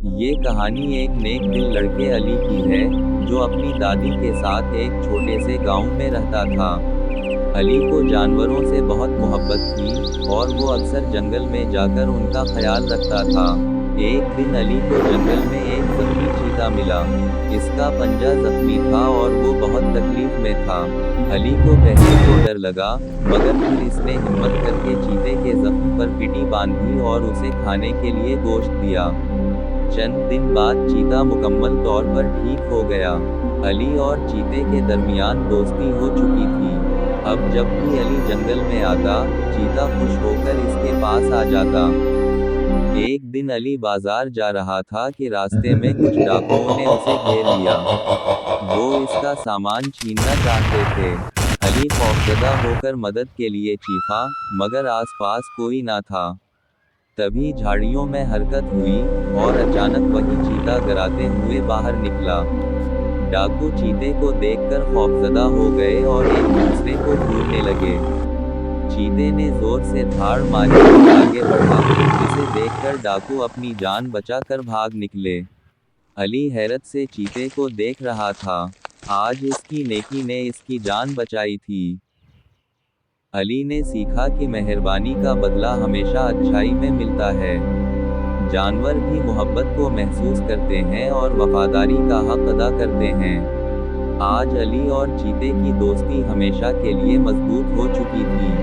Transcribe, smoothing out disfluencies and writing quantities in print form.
ये कहानी एक नेक दिल लड़के अली की है, जो अपनी दादी के साथ एक छोटे से गांव में रहता था। अली को जानवरों से बहुत मोहब्बत थी, और वो अक्सर जंगल में जाकर उनका ख्याल रखता था। एक दिन अली को जंगल में एक जख्मी चीता मिला। इसका पंजा जख्मी था और वो बहुत तकलीफ में था। अली को पहले तो डर लगा, मगर फिर इसने हिम्मत करके चीते के जख्म पर पट्टी बांधी और उसे खाने के लिए गोश्त दिया। चंद दिन बाद चीता मुकम्मल तौर पर ठीक हो गया। अली और चीते के दरमियान दोस्ती हो चुकी थी। अब जब भी अली जंगल में आता, चीता खुश होकर इसके पास आ जाता। एक दिन अली बाजार जा रहा था कि रास्ते में कुछ डाकुओं ने उसे घेर लिया। वो इसका सामान छीनना चाहते थे। अली खौफजदा होकर मदद के लिए चीखा, मगर आसपास कोई ना था। तभी झाड़ियों में हरकत हुई, और अचानक वही चीता गराते हुए बाहर निकला। डाकू चीते को देखकर खौफजदा हो गए और एक दूसरे को ढूंढने लगे। चीते ने जोर से धाड़ मारी और आगे बढ़ा, जिसे देखकर डाकू अपनी जान बचाकर भाग निकले। अली हैरत से चीते को देख रहा था। आज इसकी नेकी ने इसकी जान बचाई थी। अली ने सीखा कि मेहरबानी का बदला हमेशा अच्छाई में मिलता है। जानवर भी मोहब्बत को महसूस करते हैं और वफादारी का हक अदा करते हैं। आज अली और चीते की दोस्ती हमेशा के लिए मजबूत हो चुकी थी।